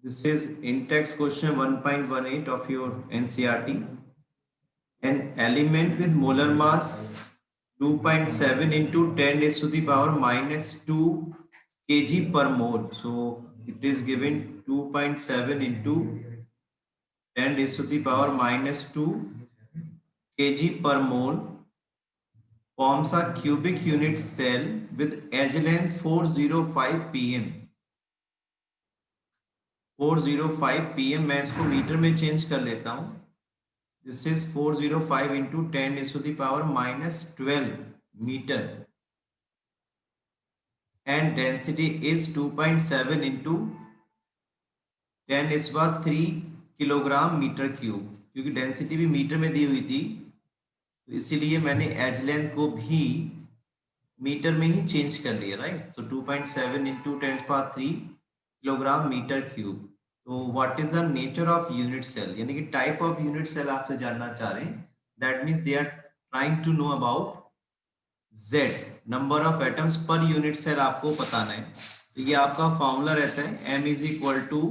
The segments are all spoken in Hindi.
This is in-text question 1.18 of your NCERT. An element with molar mass 2.7 into 10 raised to the power minus 2 kg per mole. So it is given 2.7 into 10 raised to the power minus 2 kg per mole forms a cubic unit cell with edge length 405 pm. 405 pm मैं इसको मीटर में चेंज कर लेता हूं. This is 405 into 10 raised to the power minus 12 meter and density is 2.7 into 10 raised to the power 3 kilogram metre cube. क्योंकि डेंसिटी भी मीटर में दी हुई थी तो इसीलिए मैंने एज लेंथ को भी मीटर में ही चेंज कर लिया, right. So 2.7 into 10 raised to the power 3 kilogram metre cube. तो what is the nature of unit cell, यानी कि टाइप ऑफ यूनिट सेल आपसे जानना चाह रहे हैं. That means they are trying to know about Z, number of atoms per unit cell आपको बताना है. तो ये आपका फॉर्मूला रहता है M is equal to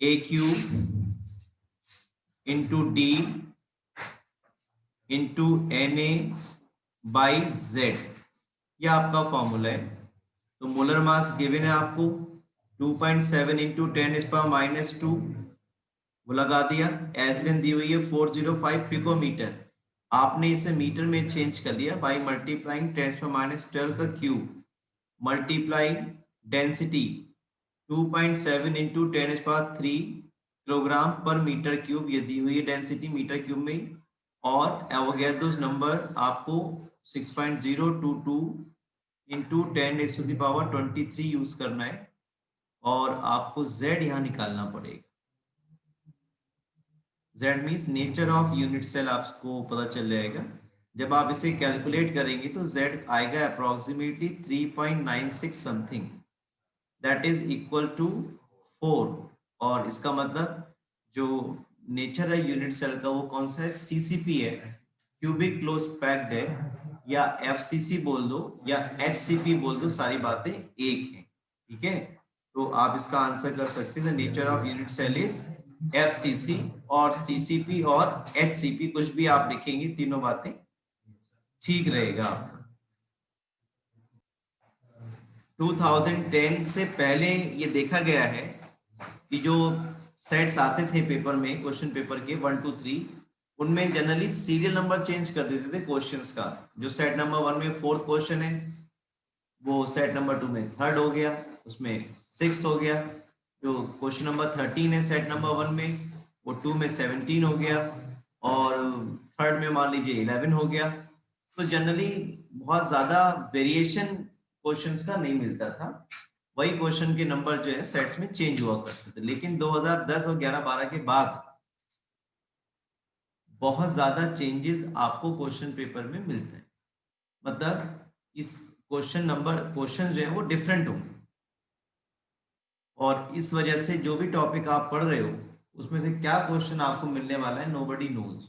A cube into D into NA by Z. ये आपका फॉर्मूला है. तो मोलर मास गिवन है आपको 2.7 इंटू 10 इज पावर माइनस 2, वो लगा दिया. एज लेंथ दी हुई है 405 पिकोमीटर. आपने इसे मीटर में चेंज कर लिया बाई मल्टीप्लाइंग 10 पावर माइनस 12 का cube multiplying density 2.7 into 10 is power 3 kilogram पर मीटर क्यूब. ये दी हुई है डेंसिटी मीटर क्यूब में. और एवोगैड्रोस नंबर आपको 6.022 into 10 raise to the power 23 use करना है और आपको Z यहाँ निकालना पड़ेगा. Z means nature of unit cell आपको पता चल जाएगा. जब आप इसे कैलकुलेट करेंगे तो Z आएगा approximately 3.96 something, that is equal to 4. और इसका मतलब जो नेचर है यूनिट सेल का वो कौन सा है, CCP है, क्यूबिक क्लोज पैक्ड है, या FCC बोल दो या HCP बोल दो, सारी बातें एक हैं. ठीक है, तो आप इसका आंसर कर सकते हैं. Nature of unit cell is FCC और CCP और HCP, कुछ भी आप लिखेंगे तीनों बातें ठीक रहेगा. 2010 से पहले ये देखा गया है कि जो सेट्स आते थे पेपर में, क्वेश्चन पेपर के 1 2 3, उनमें जनरली सीरियल नंबर चेंज कर देते थे क्वेश्चंस का. जो सेट नंबर 1 में 4th क्वेश्चन है वो सेट नंबर 2 में 3rd हो गया, उसमें 6th हो गया. जो क्वेश्चन नंबर 13 है सेट नंबर 1 में वो 2 में 17 हो गया और 3rd में मान लीजिए 11 हो गया. तो जनरली बहुत ज्यादा वेरिएशन क्वेश्चंस का नहीं मिलता था. वही क्वेश्चन के नंबर जो है सेट्स में चेंज हुआ करते थे. लेकिन 2010 और 11-12 के बाद बहुत ज्यादा चेंजेस आपको क्वेश्चन पेपर में मिलते हैं. मतलब इस क्वेश्चन जो है वो डिफरेंट होंगे और इस वजह से जो भी टॉपिक आप पढ़ रहे हो उसमें से क्या क्वेश्चन आपको मिलने वाला है नोबडी नोज.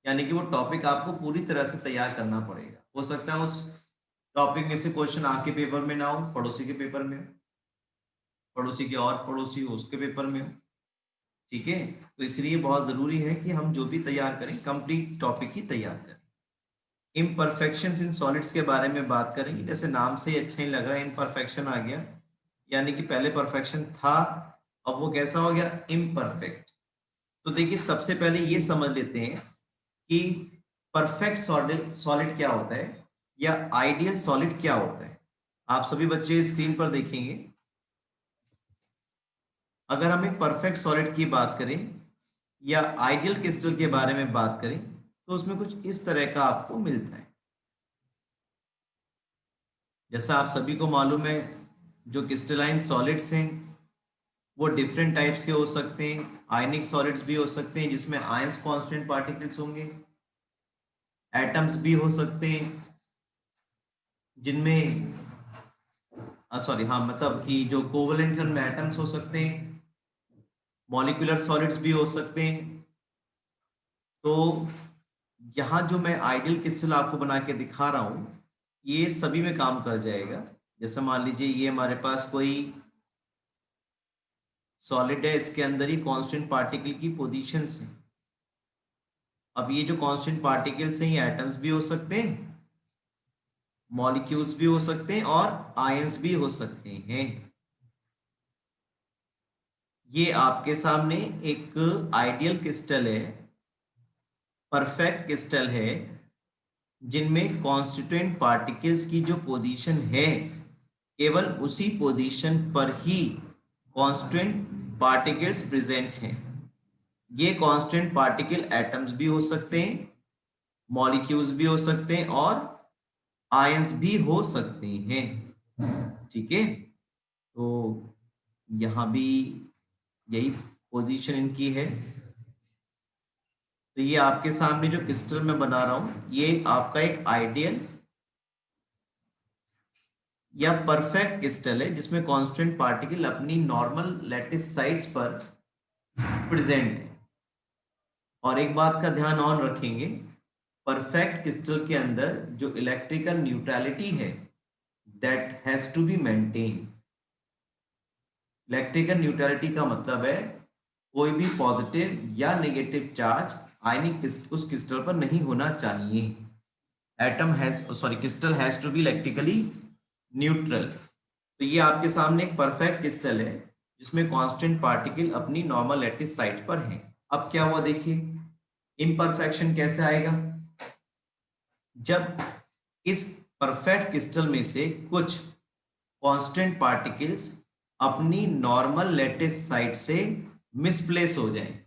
यानी कि वो टॉपिक आपको पूरी तरह से तैयार करना पड़ेगा. हो सकता है उस टॉपिक में से क्वेश्चन आपके पेपर में ना हो, पड़ोसी के पेपर में, पड़ोसी के और पड़ोसी उसके पेपर में हो. ठीक है, तो इसलिए बहुत जरूरी है कि हम जो भी तैयार करें कंप्लीट टॉपिक ही तैयार करें. इम्परफेक्शंस इन सॉलिड्स के बारे में बात करेंगे. जैसे नाम से ही अच्छा ही लग रहा है, इम्परफेक्शन आ गया, यानी कि पहले परफेक्शन था अब वो कैसा हो गया, इम्परफेक्ट. तो देखिए सबसे पहले ये समझ लेते हैं कि परफेक्ट सॉलिड क्या होता है या आइडियल सॉलिड क्या होता है. आप सभी बच्चे स्क्रीन पर देखेंगे. अगर हम एक परफेक्ट सॉलिड की बात करें या आइडियल क्रिस्टल के बारे में बात करें तो उसमें कुछ इस तरह का आपको मिलता है. जैसा आप सभी को मालूम है जो क्रिस्टलाइन सॉलिड्स हैं वो डिफरेंट टाइप्स के हो सकते हैं. आयनिक सॉलिड्स भी हो सकते हैं जिसमें आयंस कांस्टेंट पार्टिकल्स होंगे. एटम्स भी हो सकते हैं जिनमें मतलब कि जो कोवलेंट उनमें एटम्स हो सकते हैं. मॉलिक्यूलर सॉलिड्स भी हो सकते हैं. तो यहाँ जो मैं आइडियल क्रिस्टल आपको बना के दिखा रहा हूँ ये सभी में काम कर जाएगा. जैसे मान लीजिए ये हमारे पास कोई सॉलिड है, इसके अंदर ही कांस्टेंट पार्टिकल की पोजीशंस हैं। अब ये जो कांस्टेंट पार्टिकल्स हैं ये एटम्स भी हो सकते हैं, मॉलिक्यूल्स भी हो सकते हैं और आयंस भी हो सकते हैं। ये आपके सामने एक आइडियल क्रिस्टल है, परफेक्ट क्रिस्टल है, जिनमें कॉन्स्टिट्यूएंट पार्टिकल्स की जो पोजीशन है केवल उसी पोजीशन पर ही कॉन्स्टिट्यूएंट पार्टिकल्स प्रेजेंट हैं। ये कॉन्स्टेंट पार्टिकल एटम्स भी हो सकते हैं, मॉलिक्यूल्स भी हो सकते हैं और आयंस भी हो सकते हैं। ठीक है, तो यहाँ भी यही पोजीशन इनकी है। तो ये आपके सामने जो क्रिस्टल मैं बना रहा हूं ये आपका एक आइडियल या परफेक्ट क्रिस्टल है जिसमें कांस्टेंट पार्टिकल अपनी नॉर्मल लैटिस साइड्स पर प्रेजेंट है। और एक बात का ध्यान और रखेंगे, परफेक्ट क्रिस्टल के अंदर जो इलेक्ट्रिकल न्यूट्रलिटी है that has to be maintain. Electrical neutrality का मतलब है कोई भी पॉजिटिव या नेगेटिव चार्ज आयनिक उस क्रिस्टल पर नहीं होना चाहिए। Crystal has to be electrically neutral. तो ये आपके सामने एक परफेक्ट क्रिस्टल है जिसमें कांस्टेंट पार्टिकल अपनी नॉर्मल लैटिस साइट पर है। अब क्या हुआ देखिए, इम्परफेक्शन कैसे आएगा, जब इस परफेक्ट क्रिस्टल में से कुछ कांस्टेंट पार्टिकल्स अपनी नॉर्मल लैटिस साइट से मिसप्लेस हो जाए।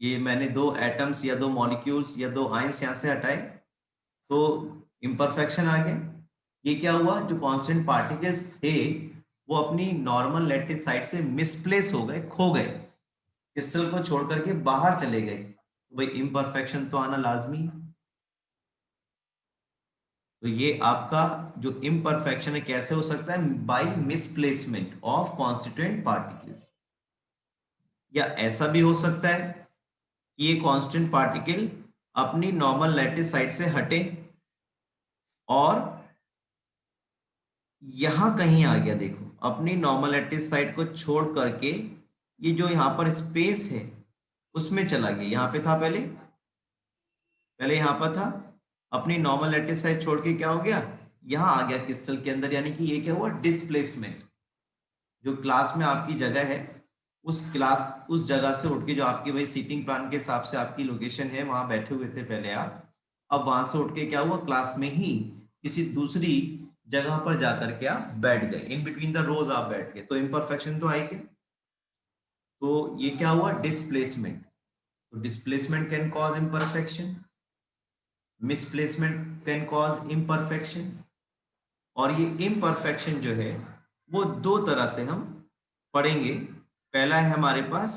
ये मैंने दो एटम्स या दो मॉलिक्यूल्स या दो आयंस यहां से हटाए तो इम्परफेक्शन आ गया। ये क्या हुआ, जो कांस्टेंट पार्टिकल्स थे वो अपनी नॉर्मल लैटिस साइट से मिसप्लेस हो गए, खो गए, क्रिस्टल को छोड़ करके बाहर चले गए। तो भाई इम्परफेक्शन तो आना लाजमी। तो ये आपका जो इम्परफेक्शन है कैसे हो सकता है, by misplacement of constituent particles. या ऐसा भी हो सकता है कि ये कांस्टेंट पार्टिकल अपनी नॉर्मल लैटिस साइट से हटे और यहां कहीं आ गया, देखो अपनी नॉर्मल लैटिस साइट को छोड़ करके ये जो यहाँ पर स्पेस है उसमें चला गया। यहाँ पे था पहले यहाँ पर था, अपनी नॉर्मल लैटिस साइट छोड़ के क्या हो गया, यहाँ आ गया क्रिस्टल के अंदर। यानी कि ये क्या हुआ, डिस्प्लेसमेंट। जो क्लास में आपकी जगह है उस जगह से उठ के, जो आपकी भाई सीटिंग प्लान के हिसाब से आपकी लोकेशन है वहां बैठे हुए थे पहले आप, अब वहां से उठ के क्या हुआ, क्लास में ही किसी दूसरी जगह पर जाकर के आप बैठ गए, इन बिटवीन द रोज आप बैठ गए, तो इम्परफेक्शन तो आएगी। तो ये क्या हुआ, डिस्प्लेसमेंट। तो displacement can cause imperfection, misplacement can cause imperfection. और ये इम्परफेक्शन जो है वो दो तरह से हम पढ़ेंगे। पहला है हमारे पास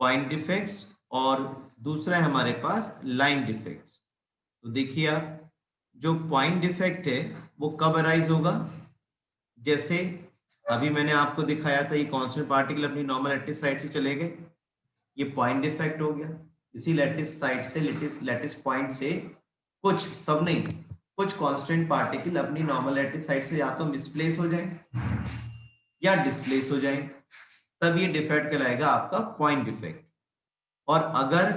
पॉइंट डिफेक्ट्स और दूसरा है हमारे पास लाइन डिफेक्ट्स। तो देखिए आप, जो पॉइंट डिफेक्ट है वो कब अराइज होगा, जैसे अभी मैंने आपको दिखाया था ये कांस्टेंट पार्टिकल अपनी नॉर्मल लैटिस साइड से चले गए, ये पॉइंट डिफेक्ट हो गया। इसी लैटिस साइड से लैटिस पॉइंट से कुछ, सब नहीं, कुछ कांस्टेंट पार्टिकल अपनी नॉर्मल लैटिस साइड से या तो मिसप्लेस हो जाए या डिस्प्लेस हो जाए, तब ये डिफेक्ट कहलाएगा आपका पॉइंट डिफेक्ट। और अगर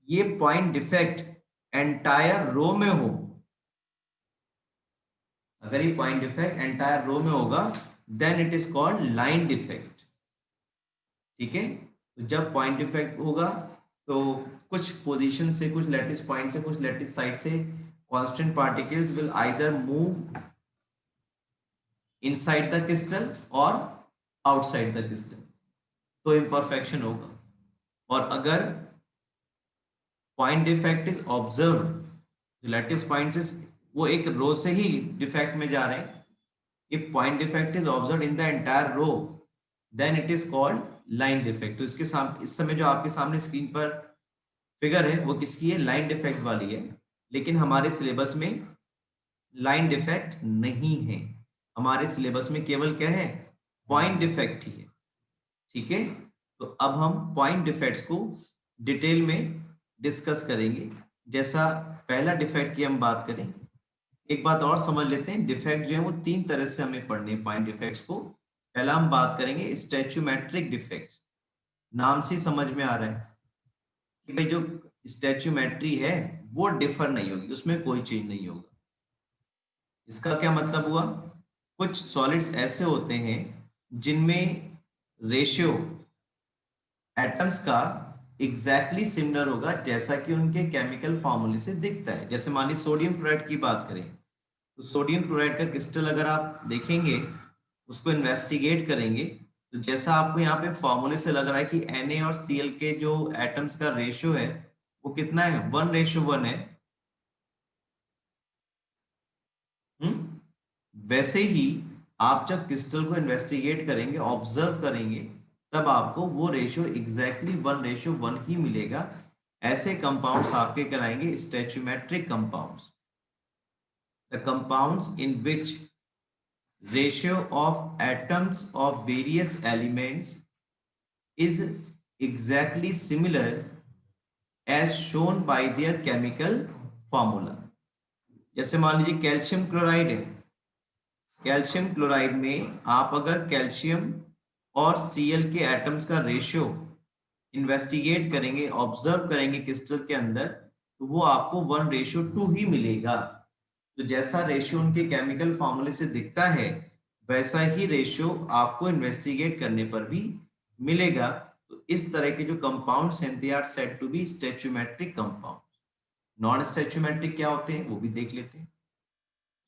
ये पॉइंट डिफेक्ट एंटायर रो में हो, अगर ये पॉइंट डिफेक्ट एंटायर रो में होगा then it is called line defect. ठीक है, तो जब पॉइंट डिफेक्ट होगा तो कुछ पोजीशन से, कुछ लैटिस पॉइंट से, कुछ लैटिस साइड से constant particles will either move inside the crystal और आउटसाइड द क्रिस्टल, तो इम्परफेक्शन होगा। और अगर point defect is observe, lattice point से वो एक रो से ही डिफेक्ट में जा रहे हैं, if point defect is observe in the entire row then it is called line defect. तो इसके सामने, इस समय जो आपके सामने स्क्रीन पर फिगर है वो किसकी है, लाइन डिफेक्ट वाली है। लेकिन हमारे सिलेबस में लाइन डिफेक्ट नहीं है, हमारे सिलेबस में केवल क्या है, पॉइंट डिफेक्ट ही है। ठीक है, तो अब हम पॉइंट डिफेक्ट्स को डिटेल में डिस्कस करेंगे। जैसा पहला डिफेक्ट की हम बात करें, एक बात और समझ लेते हैं, डिफेक्ट जो है वो तीन तरह से हमें पढ़ने हैं पॉइंट डिफेक्ट्स को। पहला हम बात करेंगे स्टैच्यूमेट्रिक डिफेक्ट्स। नाम से समझ में आ रहा है कि भाई जो स्टैच्यूमेट्री है वो डिफर नहीं होगी, उसमें कोई चेंज नहीं होगा। इसका क्या मतलब हुआ? कुछ सॉलिड्स ऐसे होते हैं जिनमें रेशियो एटम्स का एग्जैक्टली सिमिलर होगा जैसा कि उनके केमिकल फॉर्मूले से दिखता है। जैसे मान ली सोडियम क्लोराइड की बात करें, तो सोडियम क्लोराइड का क्रिस्टल अगर आप देखेंगे, उसको इन्वेस्टिगेट करेंगे, तो जैसा आपको यहाँ पे फॉर्मूले से लग रहा है कि Na और Cl के जो एटम्स का रेशियो है वो कितना है, 1:1 है। वैसे ही आप जब क्रिस्टल को इन्वेस्टिगेट करेंगे, ऑब्जर्व करेंगे, तब आपको वो रेशियो एग्जैक्टली 1:1 ही मिलेगा। ऐसे कंपाउंड्स आपके कराएंगे stoichiometric compounds. The compounds in which ratio of atoms of various elements is exactly similar as shown by their chemical formula। जैसे मान लीजिए कैल्शियम क्लोराइड है, कैल्शियम क्लोराइड में आप अगर कैल्शियम और Cl के एटम्स का रेशियो इन्वेस्टिगेट करेंगे, ऑब्जर्व करेंगे क्रिस्टल के अंदर, तो वो आपको 1:2 ही मिलेगा। तो जैसा रेशियो उनके केमिकल फॉर्मूले से दिखता है वैसा ही रेशियो आपको इन्वेस्टिगेट करने पर भी मिलेगा। तो इस तरह के जो कंपाउंड्स हैं they are said to be stoichiometric compound. Non stoichiometric क्या होते हैं वो भी देख लेते हैं।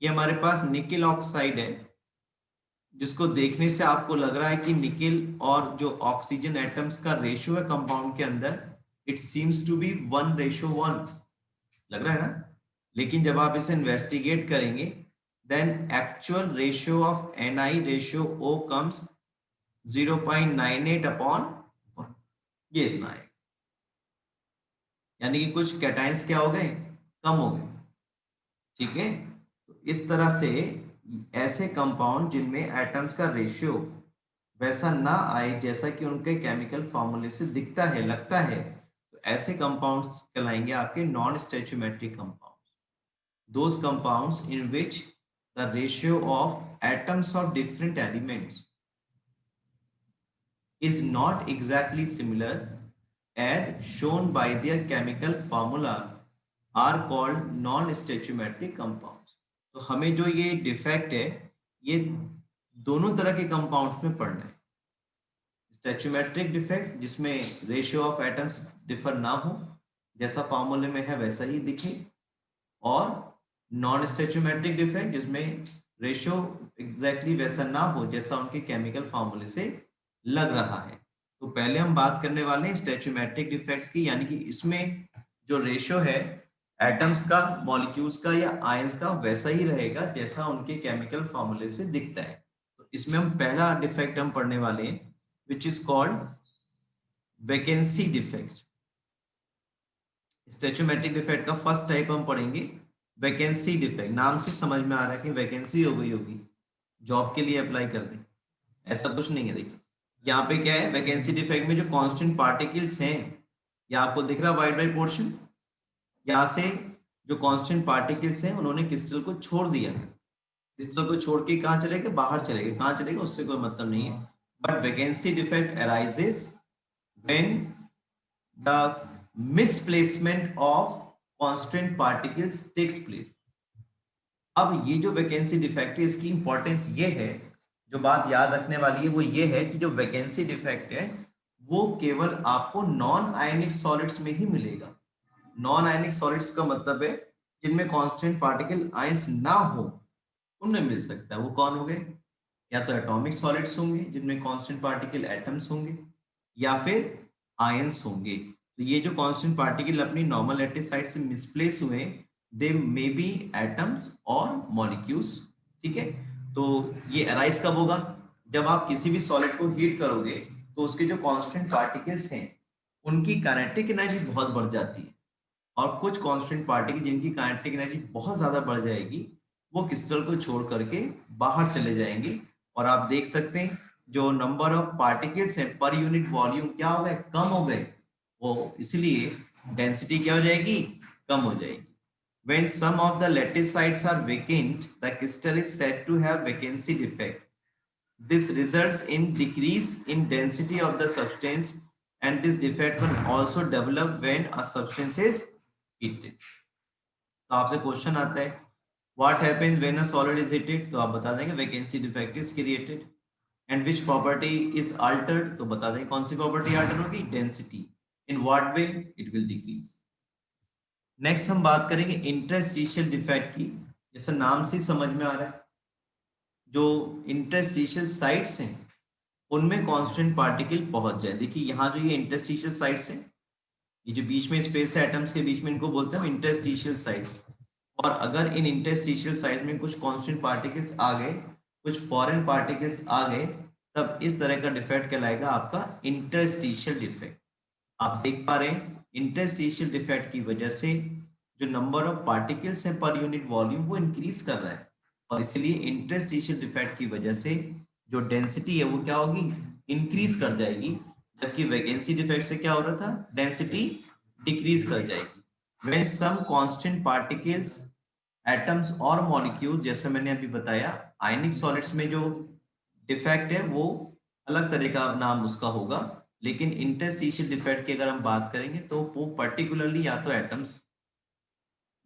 ये हमारे पास निकेल ऑक्साइड है, जिसको देखने से आपको लग रहा है कि निकेल और जो ऑक्सीजन एटम्स का रेशियो है कंपाउंड के अंदर, इट सीम्स टू बी 1:1 लग रहा है ना। लेकिन जब आप इसे इन्वेस्टिगेट करेंगे, then actual ratio of Ni ratio O comes 0.98/1, ये इतना है। यानी कि कुछ कैटाइंस क्या हो गए, कम हो गए। ठीक है, तो इस तरह से ऐसे कंपाउंड जिनमें एटम्स का रेशियो वैसा ना आए जैसा कि उनके केमिकल फॉर्मूले से दिखता है, लगता है, तो ऐसे कंपाउंड्स कहलाएंगे आपके non stoichiometric compound. Those compounds in which the ratio of atoms of different elements is not exactly similar as shown by their chemical formula are called non-stoichiometric compounds। तो हमें जो ये डिफेक्ट है ये दोनों तरह के कंपाउंड्स में पढ़ना है। स्टैच्यूमेट्रिक डिफेक्ट जिसमें रेशियो ऑफ एटम्स डिफर ना हो, जैसा फॉर्मूले में है वैसा ही दिखे, और नॉन स्टैच्यूमेट्रिक डिफेक्ट जिसमें रेशियो एग्जैक्टली वैसा ना हो जैसा उनके केमिकल फॉर्मूले से लग रहा है। तो पहले हम बात करने वाले हैं स्टैच्यूमेट्रिक डिफेक्ट्स की, यानी कि इसमें जो रेशियो है एटम्स का, मॉलिक्यूल्स का या आयंस का वैसा ही रहेगा जैसा उनके केमिकल फॉर्मूले से दिखता है। तो इसमें हम पहला डिफेक्ट हम पढ़ने वाले हैं which is called vacancy defect. Stoichiometric defect का फर्स्ट टाइप हम पढ़ेंगे वैकेंसी डिफेक्ट। नाम से समझ में आ रहा है कि वैकेंसी हो गई होगी, जॉब के लिए अप्लाई कर दें, ऐसा कुछ नहीं है। देखिए यहाँ पे क्या है, वैकेंसी डिफेक्ट में जो कांस्टेंट पार्टिकल्स हैं, ये आपको दिख रहा है वाइट वाइट पोर्शन, यहाँ से जो कांस्टेंट पार्टिकल्स हैं उन्होंने क्रिस्टल को छोड़ दिया। क्रिस्टल को छोड़ के कहाँ चले गए, बाहर चले गए। कहाँ चले गए उससे कोई मतलब नहीं है। But vacancy defect arises when the misplacement of constant particles takes place. अब ये जो वैकेंसी डिफेक्ट है इसकी इंपॉर्टेंस ये है, जो बात याद रखने वाली है वो ये है कि जो वैकेंसी डिफेक्ट है वो केवल आपको नॉन आयनिक सॉलिड्स में ही मिलेगा। नॉन आयनिक सॉलिड्स का मतलब है जिनमें कांस्टेंट पार्टिकल आयंस ना हो, उनमें मिल सकता है। वो कौन हो गए, या तो एटॉमिक सॉलिड्स होंगे जिनमें कांस्टेंट पार्टिकल एटम्स होंगे, या फिर आयंस होंगे। तो ये जो कांस्टेंट पार्टिकल अपनी नॉर्मल लैटिस साइड से मिसप्लेस हुए, दे मे बी एटम्स और मॉलिक्यूल्स। ठीक है, तो ये अराइज कब होगा, जब आप किसी भी सॉलिड को हीट करोगे तो उसके जो कांस्टेंट पार्टिकल्स हैं उनकी काइनेटिक एनर्जी बहुत बढ़ जाती है, और कुछ कांस्टेंट पार्टिकल जिनकी काइनेटिक एनर्जी बहुत ज्यादा बढ़ जाएगी वो क्रिस्टल को छोड़ करके बाहर चले जाएंगे। और आप देख सकते हैं जो नंबर ऑफ पार्टिकल्स है पर यूनिट वॉल्यूम क्या हो गए, कम हो गए। वो इसलिए डेंसिटी क्या हो जाएगी, कम हो जाएगी। When some of the lattice sites are vacant, the crystal is said to have vacancy defect. This results in decrease in density of the substance, and this defect can also develop when a substance is heated. तो आपसे क्वेश्चन आता है what happens when a solid is heated, तो आप बता देंगे vacancy defect is created. And which property is altered, तो बता देंगे कौन सी प्रॉपर्टी अल्टर होगी, density. In what way it will decrease. Next हम बात करेंगे इंटरस्टिशियल डिफेक्ट की. जैसे नाम से समझ में आ रहा है, जो इंटरस्टिशियल साइट्स हैं उनमें कांस्टेंट पार्टिकल पहुंच जाए. देखिए यहाँ जो ये इंटरस्टिशियल साइट्स हैं, ये जो बीच में स्पेस है एटम्स के बीच में, इनको बोलते हैं इंटरस्टिशियल साइट्स. और अगर इन इंटरस्टिशियल साइट्स में कुछ कांस्टेंट पार्टिकल्स आ गए, कुछ फॉरेन पार्टिकल्स आ गए, तब इस तरह का डिफेक्ट कहलाएगा आपका इंटरस्टिशियल डिफेक्ट. आप देख पा रहे हैं इंटरस्टिशियल डिफेक्ट की वजह से जो नंबर ऑफ पार्टिकल्स है पर यूनिट वॉल्यूम वो इंक्रीज कर रहा है, और इसलिए इंटरस्टिशियल डिफेक्ट की वजह से जो डेंसिटी है वो क्या होगी, इंक्रीज कर जाएगी. जबकि वैकेंसी डिफेक्ट से क्या हो रहा था, डेंसिटी डिक्रीज कर जाएगी. When some constant particles, atoms और मॉलिक्यूल, जैसे मैंने अभी बताया आयनिक सॉलिड्स में जो डिफेक्ट है वो अलग तरह का नाम उसका होगा, लेकिन इंटरस्टिशियल डिफेक्ट की अगर हम बात करेंगे तो वो पर्टिकुलरली या तो एटम्स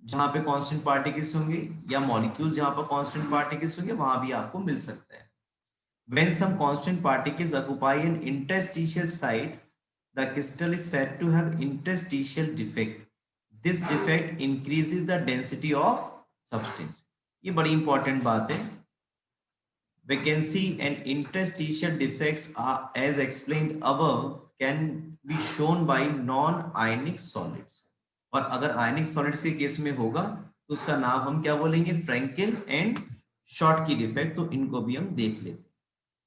जहां पे कांस्टेंट पार्टिकल्स होंगे या मॉलिक्यूल्स जहां पर कांस्टेंट पार्टिकल्स होंगे वहां भी आपको मिल सकता है. When some constant particles occupy an interstitial site, the crystal is said to have interstitial defect. This defect increases the density of substance. ये बड़ी इंपॉर्टेंट बात है. Vacancy and interstitial defects are, as explained above, can be shown by non-ionic solids. और अगर आयनिक सॉलिड्स के केस में होगा तो उसका नाम हम क्या बोलेंगे, Frenkel and Schottky defect. तो इनको भी हम देख लेते हैं.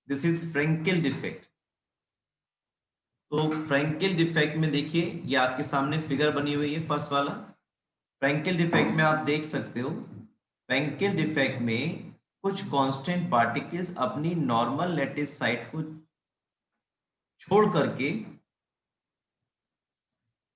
This is Frenkel defect. तो फ्रैंकेल डिफेक्ट में देखिए ये आपके सामने फिगर बनी हुई है फर्स्ट वाला. फ्रैंकेल डिफेक्ट में आप देख सकते हो, फ्रैंकेल डिफेक्ट में कुछ कांस्टेंट पार्टिकल्स अपनी नॉर्मल लैटिस साइट को छोड़ करके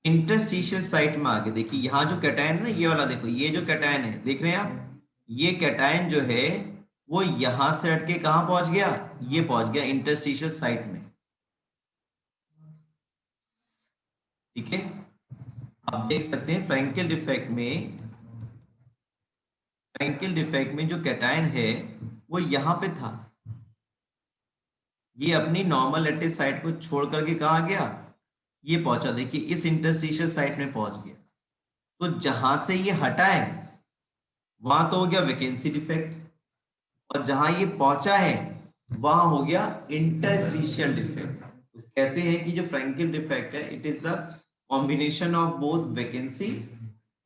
इंटरस्टिशियल साइट में आगे. देखिए यहाँ जो कैटायन है ना, ये वाला देखो, ये जो कैटायन है देख रहे हैं आप, ये कैटायन जो है वो यहां से हटके कहां पहुंच गया, ये पहुंच गया इंटरस्टिशियल साइट में. ठीक है, आप देख सकते हैं फ्रैंकेल डिफेक्ट में जो कैटायन है वो यहां पे था, ये अपनी नॉर्मल लैटिस साइट को छोड़ करके कहा गया, ये पहुंचा. देखिए इस इंटरस्टिशियल साइट में पहुंच गया. तो जहां से ये हटा है वहां तो हो गया वैकेंसी डिफेक्ट, और जहां ये पहुंचा है वहां हो गया इंटरस्टिशियल डिफेक्ट. तो कहते हैं कि जो फ्रैंकेल डिफेक्ट है it is the combination of both vacancy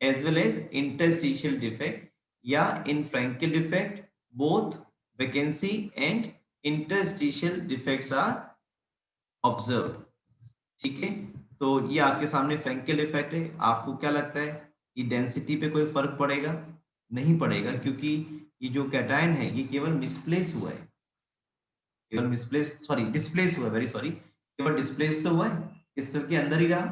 as well as interstitial defect, या in Frenkel defect both vacancy and interstitial defects are observe. ठीक है, तो ये आपके सामने फ्रैंकेल डिफेक्ट है. आपको क्या लगता है कि डेंसिटी पे कोई फर्क पड़ेगा, नहीं पड़ेगा, क्योंकि ये जो कैटायन है ये केवल मिसप्लेस हुआ है, केवल डिस्प्लेस हुआ है, वेरी सॉरी, केवल डिस्प्लेस तो हुआ है, क्रिस्टल के अंदर ही रहा.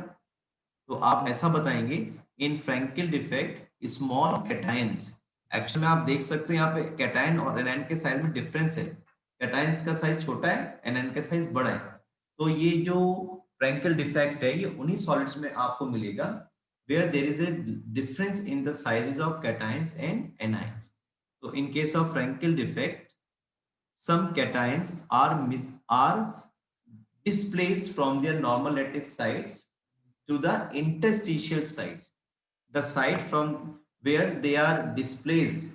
तो आप ऐसा बताएंगे इन Frenkel defect small cations. Actually में आप देख सकते हो यहाँ पे कैटायन और एनायन के साइज में डिफरेंस है. कैटायंस का साइज छोटा है, एनायन का साइज बड़ा है. तो ये जो फ्रैंकेल डिफेक्ट है ये उन्हीं सॉलिड्स में आपको मिलेगा where there is a difference in the sizes of cations and anions. So in case of Frankel defect, some cations are displaced from their normal lattice sites to the interstitial sites. The site from where they are displaced,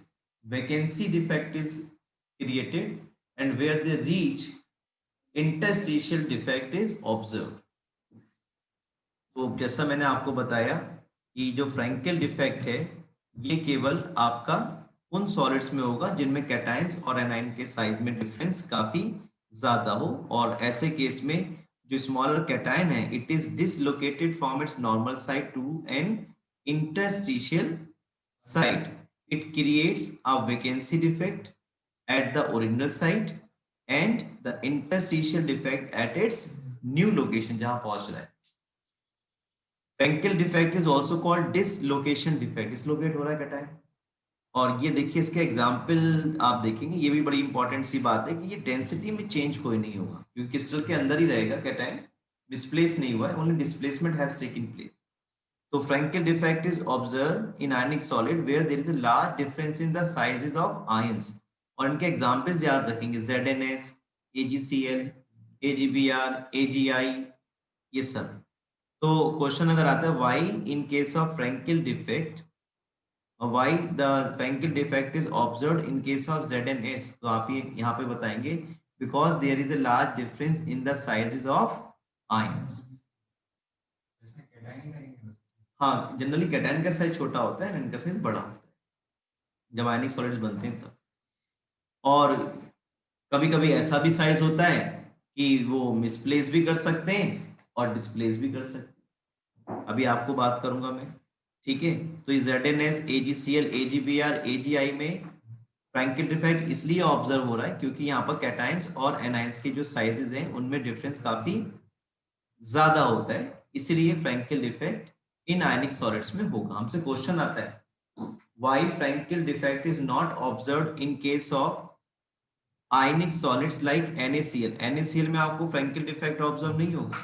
vacancy defect is created, and where they reach, interstitial defect is observed. तो जैसा मैंने आपको बताया कि जो फ्रैंकेल डिफेक्ट है ये केवल आपका उन सॉलिड्स में होगा जिनमें कैटायंस और एनायन के साइज में डिफरेंस काफी ज्यादा हो, और ऐसे केस में जो स्मॉलर कैटायन है it is dislocated from its normal site to an interstitial site. It creates a vacancy defect at the original site and the interstitial defect at its new location जहां पहुंच रहा है. Frankel defect is also called dislocation defect. Dislocate हो रहा है कैटायन, और ये देखिए इसके एग्जाम्पल आप देखेंगे, ये भी बड़ी इंपॉर्टेंट सी बात है कि ये डेंसिटी में चेंज कोई नहीं होगा क्योंकि क्रिस्टल के अंदर ही रहेगा, कैटायन डिस्प्लेस नहीं हुआ है, only displacement has taken place. तो Frenkel defect is observe in ionic solid where there is a large difference in the sizes of ions. और इनके एग्जांपल्स याद रखेंगे, ZnS, AgCl, AgBr, AgI, ये सब। तो क्वेश्चन अगर आता है why in case of Frenkel defect, why the Frenkel defect is observed in case of ZnS, तो आप ये यहाँ पे बताएंगे because there is a large difference in the sizes of ions. हाँ, जनरली कैटायन का साइज छोटा होता है, इनका साइज बड़ा होता है जब आयनिक सॉलिड्स बनते हैं तब। और कभी कभी ऐसा भी साइज होता है कि वो मिसप्लेस भी कर सकते हैं और डिस्प्लेस भी कर सकते हैं, अभी आपको बात करूंगा मैं, ठीक है। तो इस ZnS, AgCl, AgBr, AgI में फ्रैंकेल डिफेक्ट इसलिए ऑब्जर्व हो रहा है क्योंकि यहाँ पर कैटायंस और एनायंस के जो साइजेस हैं उनमें डिफरेंस काफी ज्यादा होता है, इसलिए फ्रैंकेल डिफेक्ट इन आयनिक सॉलिड्स में होगा। हमसे क्वेश्चन आता है why Frenkel defect is not observed in case of ionic solids like NaCl। NaCl में आपको फ्रैंकेल डिफेक्ट ऑब्जर्व नहीं होगा,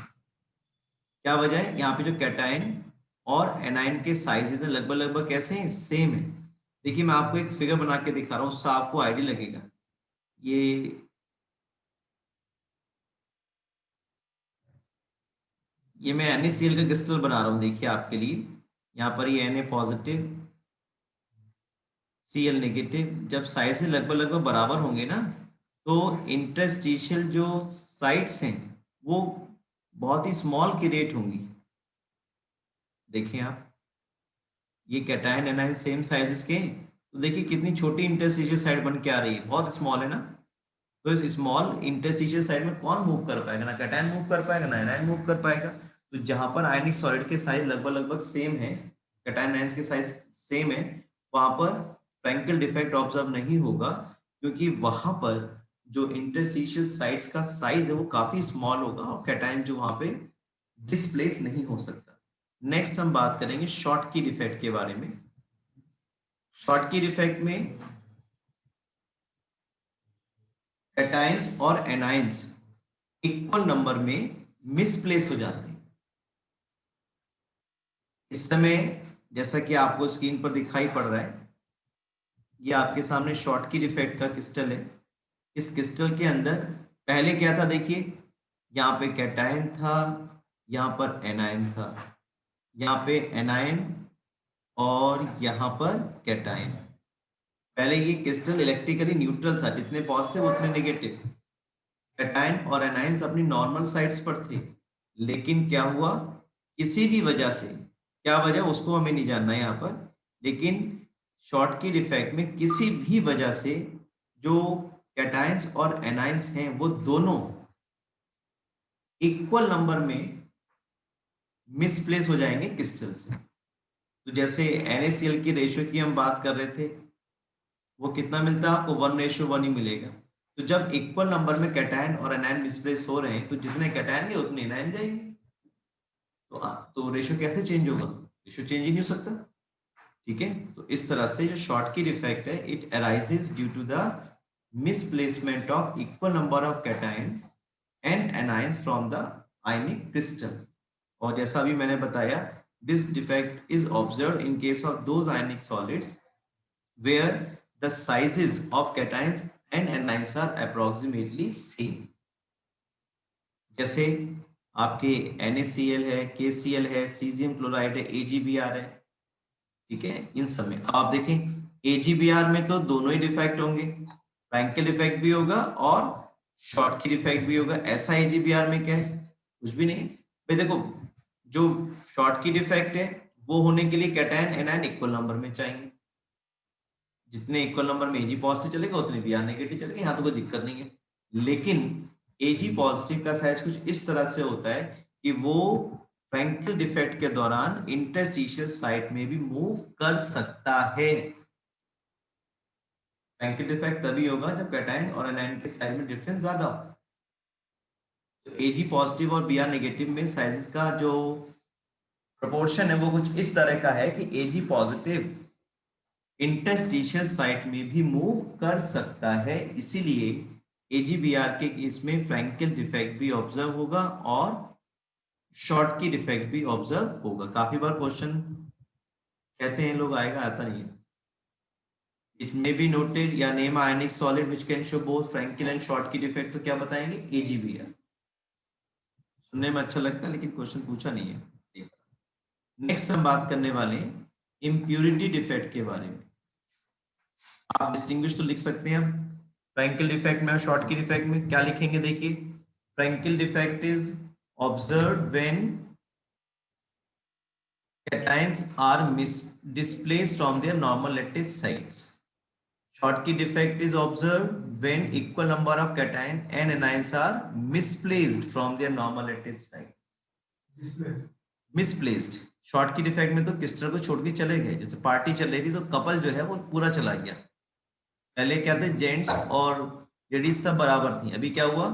क्या वजह है? यहाँ पे जो कैटायन और एनायन के साइजेस है लगभग लगभग कैसे हैं, सेम है। देखिए मैं आपको एक फिगर बना के दिखा रहा हूँ, उससे आपको आइडिया लगेगा। ये मैं NaCl का क्रिस्टल बना रहा हूँ, देखिए आपके लिए। यहाँ पर ये Na पॉजिटिव, Cl नेगेटिव, जब साइजेस लगभग लगभग बराबर होंगे ना, तो इंटरस्टिशियल जो साइट्स हैं वो बहुत ही स्मॉल क्रिएट होंगी। देखिए आप, ये कैटायन एनायन सेम साइजेस के, तो देखिए कितनी छोटी इंटरस्टिशियल साइड बन के आ रही है, बहुत स्मॉल है ना। तो इस स्मॉल इंटरस्टिशियल साइड में कौन मूव कर पाएगा? ना कैटायन मूव कर पाएगा ना एनायन मूव कर पाएगा। तो जहां पर आयनिक सॉलिड के साइज लगभग लगभग सेम है, कैटायन एनायन के साइज सेम है, वहां पर फ्रैंकेल डिफेक्ट ऑब्जर्व नहीं होगा क्योंकि वहां पर जो इंटरस्टिशियल साइड्स का साइज है वो काफी स्मॉल होगा और कैटायन जो वहां पे डिस्प्लेस नहीं हो सकता। नेक्स्ट हम बात करेंगे शॉर्टकी डिफेक्ट के बारे में। शॉर्टकी डिफेक्ट में कैटायंस और एनायंस इक्वल नंबर में मिसप्लेस हो जाते हैं। इस समय जैसा कि आपको स्क्रीन पर दिखाई पड़ रहा है, ये आपके सामने शॉर्टकी डिफेक्ट का क्रिस्टल है। इस क्रिस्टल के अंदर पहले क्या था, देखिए यहाँ पे कैटायन था, यहाँ पर एनायन था, यहाँ पे एनायन और यहाँ पर कैटायन। पहले ये क्रिस्टल इलेक्ट्रिकली न्यूट्रल था, जितने पॉजिटिव उतने नेगेटिव। कैटायन और एनायंस अपनी नॉर्मल साइड्स पर थे, लेकिन क्या हुआ, किसी भी वजह से, क्या वजह उसको हमें नहीं जानना है यहाँ पर, लेकिन शॉर्टकी डिफेक्ट में किसी भी वजह से जो कैटायंस और एनायंस हैं वो दोनों इक्वल नंबर में मिसप्लेस हो जाएंगे क्रिस्टल से। तो जैसे NaCl की रेशियो की हम बात कर रहे थे, वो कितना मिलता है आपको, 1:1 ही मिलेगा। तो जब इक्वल नंबर में कैटायन और एनायन मिसप्लेस हो रहे हैं तो जितने कैटायन गए उतने एनायन जाएंगे। तो रेशियो कैसे चेंज होगा? रेशियो चेंज ही नहीं हो सकता, ठीक है। तो इस तरह से जो शॉर्टकी डिफेक्ट है, it arises due to the misplacement of equal number of cations and anions from the ionic crystal. और जैसा अभी मैंने बताया, this defect is observed in case of those ionic solids where the sizes of cations and anions are approximately same। जैसे आपके NaCl है, KCl है, सीजियम क्लोराइड है, AgBr है, ठीक है। इन सब में आप देखें AgBr में तो दोनों ही डिफेक्ट होंगे, फ्रैंकेल डिफेक्ट भी होगा और शॉर्टकी डिफेक्ट भी होगा। ऐसा AgBr में क्या है, कुछ भी नहीं भाई। देखो जो शॉर्टकी डिफेक्ट है वो होने के लिए कैटायन एनायन इक्वल नंबर में चाहिए, जितने इक्वल नंबर में Ag पॉजिटिव चलेगा उतने Br नेगेटिव चलेगा, यहाँ तो कोई दिक्कत नहीं है। लेकिन Ag पॉजिटिव का साइज कुछ इस तरह से होता है कि वो फ्रैंकेल डिफेक्ट के दौरान इंटरस्टिशियल साइट में भी मूव कर सकता है। फ्रैंकेल डिफेक्ट तभी होगा जब कैटायन और एनायन के साइज में डिफरेंस ज्यादा हो। तो Ag पॉजिटिव और Br नेगेटिव में साइज का जो प्रोपोर्शन है वो कुछ इस तरह का है कि Ag पॉजिटिव इंटरस्टिशियल साइट में भी मूव कर सकता है, इसीलिए AGBR के केस में फ्रैंकेल डिफेक्ट भी ऑब्जर्व होगा और शॉर्ट की डिफेक्ट भी ऑब्जर्व होगा। काफी बार क्वेश्चन कहते हैं लोग आएगा, आता नहीं है। इट मे बी नोटेड या name ionic solid which can show both Frenkel and Schottky defect, तो क्या बताएंगे? AGBR। सुनने में अच्छा लगता है लेकिन क्वेश्चन पूछा नहीं है। नेक्स्ट हम बात करने वाले हैं इम्प्यूरिटी डिफेक्ट के बारे में। आप डिस्टिंग्विश तो लिख सकते हैं। फ्रैंकेल डिफेक्ट में और शॉर्ट की डिफेक्ट में क्या लिखेंगे? देखिए, Frenkel defect is observed when cations are displaced from their normal lattice sites. Schottky defect is observed when equal number of cation and anions are misplaced from their normal lattice sites. Misplaced. Short की डिफेक्ट में तो क्रिस्टल को छोड़ के चले गए, जैसे पार्टी चल रही थी तो कपल जो है वो पूरा चला गया। पहले क्या थे, जेंट्स और लेडीज सब बराबर थी, अभी क्या हुआ,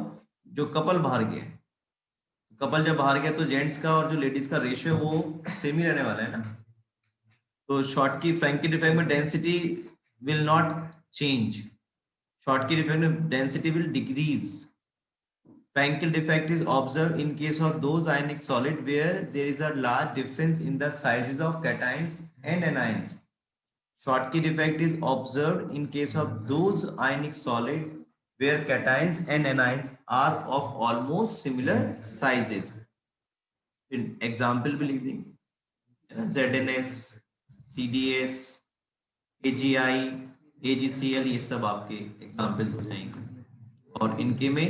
जो कपल बाहर गए, कपल जब बाहर गया तो जेंट्स का और जो लेडीज का रेशियो वो सेम ही रहने वाला है ना। तो शॉर्ट की फ्रैंकेल डिफेक्ट में density will not change, short की डिफेक्ट में density will decrease. Frankel defect is observed in case of those ionic solid where there is a large difference in the sizes of cations and anions. Schottky defect is observed in case of those ionic solids where cations and anions are of almost similar sizes. Example भी लिख देंगे, ZNS, CDS, AGI, AGCL, ये सब आपके एग्जाम्पल हो जाएंगे। और इनके में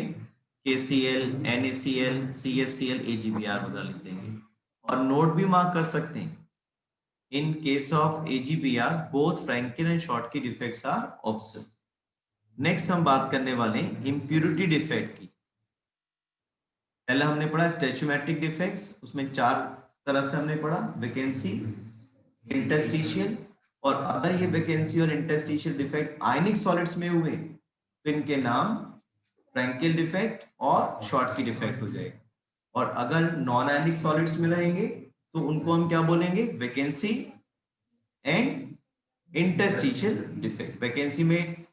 KCl, NaCl, CSCl, AGBR वगैरह लिख देंगे। और नोट भी मार्क कर सकते हैं, in case of AGBR both Frenkel and Schottky defects are observed. Next हम बात करने वाले हैं इम्प्यूरिटी डिफेक्ट की। पहले हमने पढ़ा स्टैचोमेट्रिक डिफेक्ट्स, उसमें 4 तरह से हमने पढ़ा, वैकेंसी, इंटरस्टिशियल, और अगर ये वैकेंसी और इंटरस्टिशियल डिफेक्ट आयनिक सॉलिड्स में हुए तो इनके नाम फ्रैंकेल डिफेक्ट और शॉर्ट की डिफेक्ट हो जाएगा। और अगर नॉन आयनिक सॉलिड्स में रहेंगे तो उनको हम क्या बोलेंगे? Vacancy and interstitial defect. Vacancy में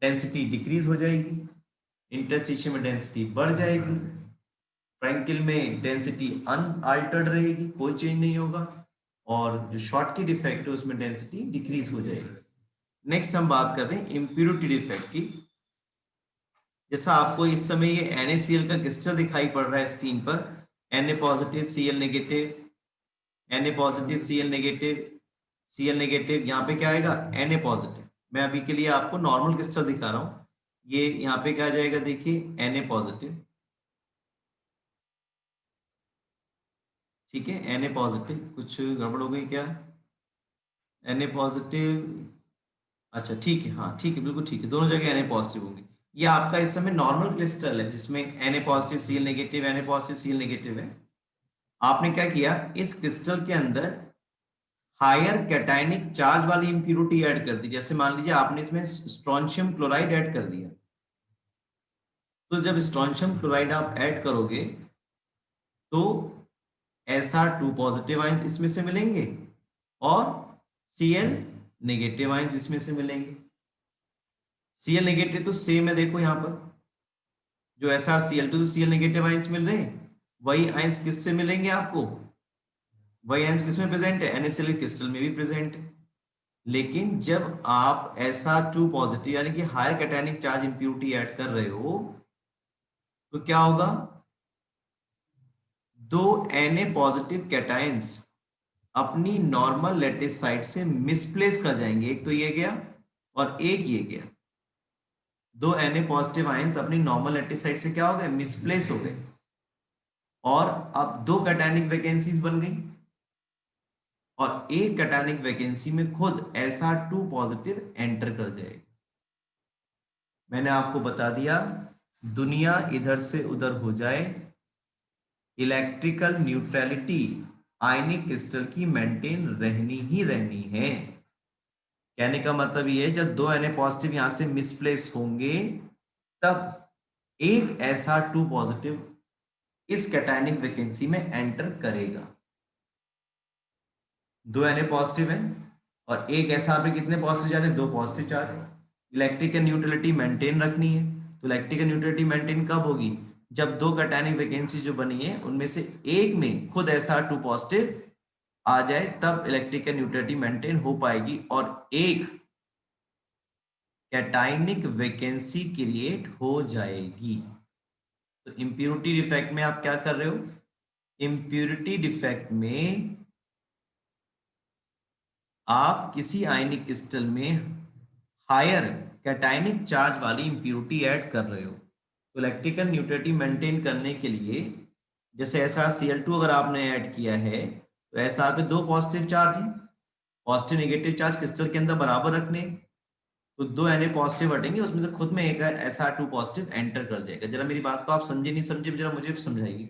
डेंसिटी डिक्रीज हो जाएगी, इंटरस्टिशियल में डेंसिटी बढ़ जाएगी, फ्रैंकेल में डेंसिटी अनअल्टर्ड रहेगी, कोई चेंज नहीं होगा, और जो शॉर्ट की डिफेक्ट है उसमें डेंसिटी डिक्रीज हो जाएगी। नेक्स्ट हम बात कर रहे हैं इम्प्यूरिटी डिफेक्ट की। जैसा आपको इस समय ये NaCl का क्रिस्टल दिखाई पड़ रहा है स्क्रीन पर, Na positive, Cl negative, Na positive, Cl negative, Cl negative, यहाँ पे क्या आएगा? Na positive. मैं अभी के लिए आपको नॉर्मल क्रिस्टल दिखा रहा हूँ, ये यहाँ पे क्या आ जाएगा, देखिए Na पॉजिटिव, ठीक है, Na पॉजिटिव। कुछ गड़बड़ हो गई क्या? Na पॉजिटिव, अच्छा ठीक है, हाँ ठीक है, बिल्कुल ठीक है, दोनों जगह Na पॉजिटिव होंगे। ये आपका इस समय नॉर्मल क्रिस्टल है जिसमें Na positive, Cl negative, Na positive, Cl negative है। आपने क्या किया, इस क्रिस्टल के अंदर हायर कैटायनिक चार्ज वाली इंप्यूरिटी ऐड कर दी। जैसे मान लीजिए आपने इसमें स्ट्रोंशियम क्लोराइड ऐड कर दिया, तो जब स्ट्रोंशियम क्लोराइड आप ऐड करोगे तो Sr2 पॉजिटिव आयंस इसमें से मिलेंगे और Cl नेगेटिव आयंस इसमें से मिलेंगे। Cl नेगेटिव तो सेम है, देखो यहाँ पर जो SrCl2 तो Cl नेगेटिव आयंस मिल रहे हैं, वही आयंस किससे मिलेंगे आपको? वही आयंस किसमें प्रेजेंट है? NaCl क्रिस्टल में भी प्रेजेंट है। लेकिन जब आप Sr2 पॉजिटिव यानी कि higher cationic charge impurity add कर रहे हो तो क्या होगा? दो Na पॉजिटिव कैटायंस अपनी नॉर्मल लैटिस साइड से मिसप्लेस कर जाएंगे, एक तो ये गया और एक ये गया। दो Na पॉजिटिव आयंस अपनी नॉर्मल लैटिस साइड से क्या हो गए? मिसप्लेस हो गए, और अब 2 कैटायनिक वैकेंसीज बन गई, और एक कैटायनिक वैकेंसी में खुद Sr2 पॉजिटिव एंटर कर जाएगा। मैंने आपको बता दिया, दुनिया इधर से उधर हो जाए, इलेक्ट्रिकल न्यूट्रलिटी आयनिक क्रिस्टल की मेंटेन रहनी ही रहनी है। कहने का मतलब ये है, जब 2 Na पॉजिटिव यहां से मिसप्लेस होंगे तब एक Sr2 पॉजिटिव इस कैटायनिक वैकेंसी में एंटर करेगा। 2 Na पॉजिटिव है और एक SR पे कितने पॉजिटिव चार्ज है? 2 positive charge. Electrical neutrality maintain रखनी है, तो इलेक्ट्रिकल न्यूट्रलिटी मेंटेन कब होगी? जब दो कैटायनिक वैकेंसी जो बनी है उनमें से एक में खुद SR2 पॉजिटिव आ जाए, तब इलेक्ट्रिकल न्यूट्रलिटी मेंटेन हो पाएगी और एक कैटायनिक वैकेंसी क्रिएट हो जाएगी। तो इम्प्यूरिटी डिफेक्ट में आप क्या कर रहे हो? इम्प्यूरिटी डिफेक्ट में आप किसी आयनिक क्रिस्टल में हायर कैटायनिक चार्ज वाली इम्प्यूरिटी ऐड कर रहे हो। तो इलेक्ट्रिकल न्यूट्रलिटी मेंटेन करने के लिए, जैसे SrCl2 अगर आपने ऐड किया है तो SR पे 2 पॉजिटिव चार्ज है, पॉजिटिव नेगेटिव चार्ज क्रिस्टल के अंदर बराबर रखने, तो 2 Na पॉजिटिव हटेंगे, उसमें से खुद में एक SR2 पॉजिटिव एंटर कर जाएगा। जरा मेरी बात को आप समझे नहीं समझे, जरा मुझे समझाइए।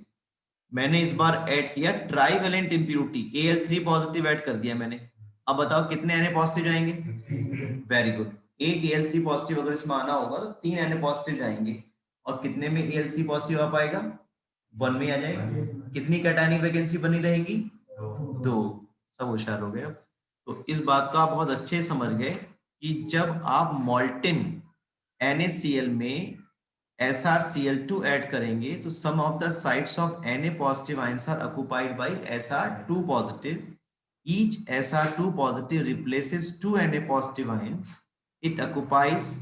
मैंने इस बार ऐड किया trivalent impurity, Al3 positive add कर दिया मैंने। अब बताओ कितने Na पॉजिटिव जाएंगे? Very good. एक Al3 पॉजिटिव अगर इसमें आना होगा तो 3 Na पॉजिटिव जाएंगे, और कितने में Al3 पॉजिटिव आ पाएगा? 1 में आ जाएगा। कितनी कैटायनिक वैकेंसी बनी रहेगी? 2। सब होशियार हो गए अब। तो इस बात को आप बहुत अच्छे समझ गए कि जब आप मॉल्टिन NaCl में SrCl2 ऐड करेंगे तो some of the sites of Na positive ions are occupied by SR2 positive. Each SR2 positive replaces 2 Na positive ions. It occupies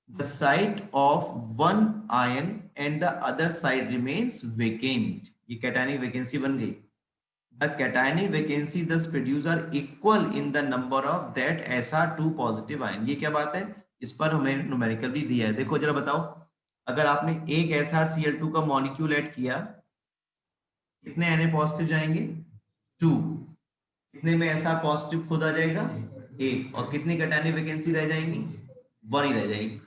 the site of one ion and the other side remains vacant. ये कैटायनिक वैकेंसी बन गई। The cationic vacancy thus produced are equal in the number of that SR2 positive ion. ये क्या बात है? इस पर हमें न्यूमेरिकल भी दिया है। देखो जरा बताओ, अगर आपने एक SrCl2 का मॉलिक्यूल ऐड किया, कितने Na पॉजिटिव जाएंगे? 2। कितने में SR पॉजिटिव खुद आ जाएगा? 1। और कितनी कैटायनिक वैकेंसी रह जाएंगी? 1 ही रह जाएगी।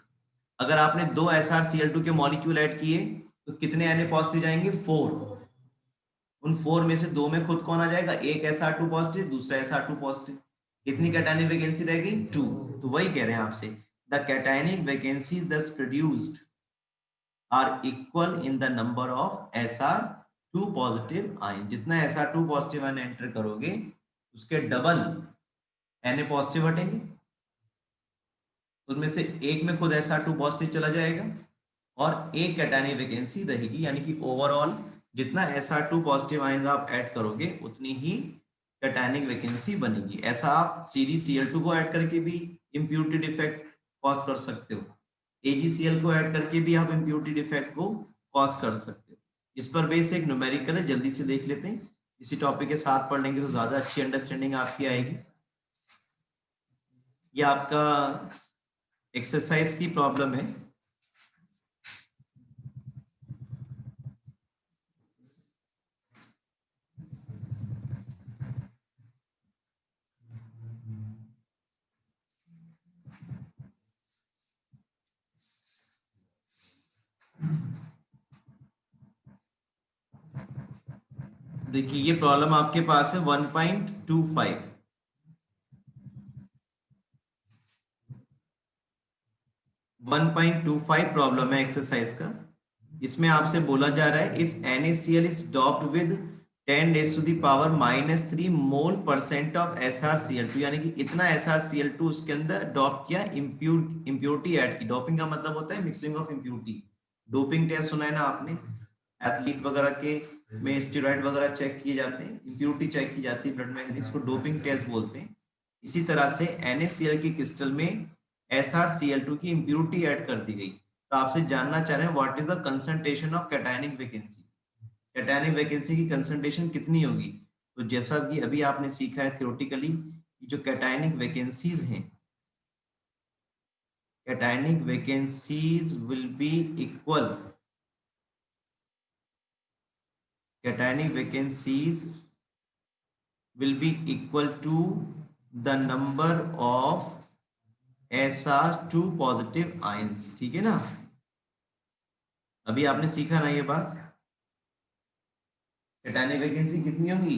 अगर आपने 2 SrCl2 के मॉलिक्यूल ऐड किए तो कितने Na पॉजिटिव जाएंगे? 4। उन 4 में से 2 में खुद कौन आ जाएगा? एक SR2 पॉजिटिव, दूसरा SR2 पॉजिटिव। कितनी कैटायनिक वैकेंसी रहेगी? 2। तो वही कह रहे हैं आपसे, the cationic vacancy thus produced are equal in the number of SR2 positive ion. जितना SR2 पॉजिटिव आयन एंटर करोगे उसके डबल Na पॉजिटिव हटेंगे, उनमें से एक में खुद SR2 पॉजिटिव चला जाएगा और एक कैटायनिक वैकेंसी रहेगी, यानी कि ओवरऑल जितना SR2 पॉजिटिव आयन आप ऐड करोगे उतनी ही कैटायनिक वैकेंसी बनेगी। ऐसा आप CdCl2 को ऐड करके भी इम्प्यूरिटी डिफेक्ट कॉज कर सकते हो, AgCl को ऐड करके भी आप इम्प्यूरिटी डिफेक्ट को कॉज कर सकते हो। इस पर बेस एक न्यूमेरिकल है, जल्दी से देख लेते हैं। इसी टॉपिक के साथ पढ़ लेंगे तो ज्यादा अच्छी अंडरस्टैंडिंग आपकी आएगी। ये आपका एक्सरसाइज की प्रॉब्लम है। देखिए ये प्रॉब्लम आपके पास है 1.25। 1.25 प्रॉब्लम है एक्सरसाइज का। इसमें आपसे बोला जा रहा है if NaCl is doped with 10 raised to the power -3 mole percent of SrCl2, यानी कि इतना SrCl2 उसके अंदर डॉप किया, इम्प्योरिटी ऐड की। डोपिंग का मतलब होता है mixing of impurity. Doping test सुना है ना आपने, एथलीट वगैरह के में स्टेरॉइड वगैरह चेक किए जाते हैं, इम्प्योरिटी चेक की जाती है ब्लड में, इसको डोपिंग टेस्ट बोलते हैं। इसी तरह से NaCl के क्रिस्टल में SrCl2 की इम्प्योरिटी ऐड कर दी गई। तो आपसे जानना चाह रहे हैं what is the concentration of cationic vacancy. Cationic vacancy की कंसंट्रेशन कितनी होगी? तो जैसा कि अभी आपने सीखा है थियोरेटिकली, जो कैटायनिक वैकेंसीज हैं, cationic vacancies will be equal, cationic vacancies will be equal to the number of SR2 positive ions. ठीक है ना, अभी आपने सीखा ना ये बात। कैटायनिक वैकेंसी कितनी होगी?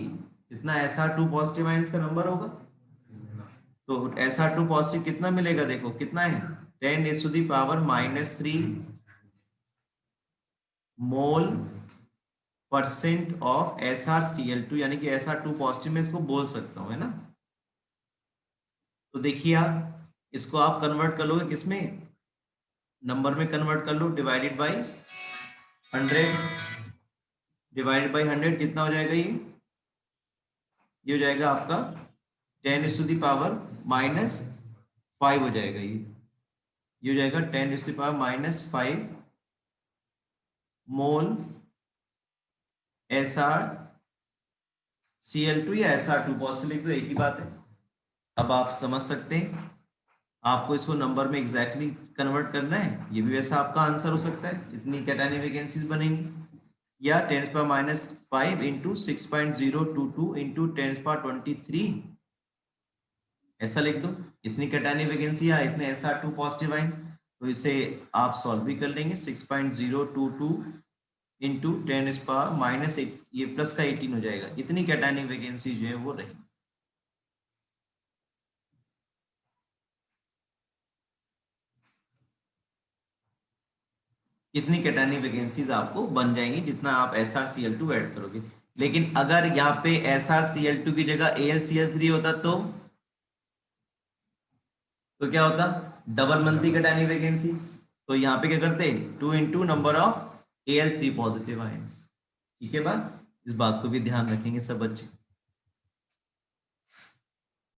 जितना SR2 पॉजिटिव आयंस का नंबर होगा। तो SR2 पॉजिटिव कितना मिलेगा? देखो कितना है, 10 raised to the power -3 mole percent of SrCl2, यानी कि SR2 पॉजिटिव में इसको बोल सकता हूं, है ना। देखिए आप इसको आप कन्वर्ट कर लोगे किसमें, नंबर में कन्वर्ट कर लो, डिवाइडेड बाई 100, डिवाइडेड बाई 100 कितना हो जाएगा ये हो जाएगा आपका 10⁻⁻5 हो जाएगा ये हो जाएगा 10⁻⁻5 मोल SrCl2 या SR2, पॉसिबल तो एक ही बात है। अब आप समझ सकते हैं, आपको इसको नंबर में एग्जैक्टली कन्वर्ट करना है, ये भी वैसा आपका आंसर हो सकता है, इतनी कैटायनिक वैकेंसीज बनेंगी, या 10⁻⁻5 इंटू 6.022 इंटू 10⁻23 ऐसा लिख दो, इतनी कैटायनिक वैकेंसी या इतने SR2 पॉजिटिव आए, तो इसे आप सॉल्व भी कर लेंगे। 6.022 इंटू 10⁻⁻8 ये प्लस का 18 हो जाएगा, इतनी कैटायनिक वैकेंसी जो है वो रही। इतनी कैटायनिक वैकेंसीज आपको बन जाएंगी जितना आप SrCl2 ऐड करोगे। लेकिन अगर यहाँ पे SrCl2 की जगह AlCl3 होता तो क्या होता, डबल बनती कैटायनिक वैकेंसीज। तो यहाँ पे क्या करते, 2 into number of Al3 positive ions. ठीक है बात, इस बात को भी ध्यान रखेंगे सब बच्चे।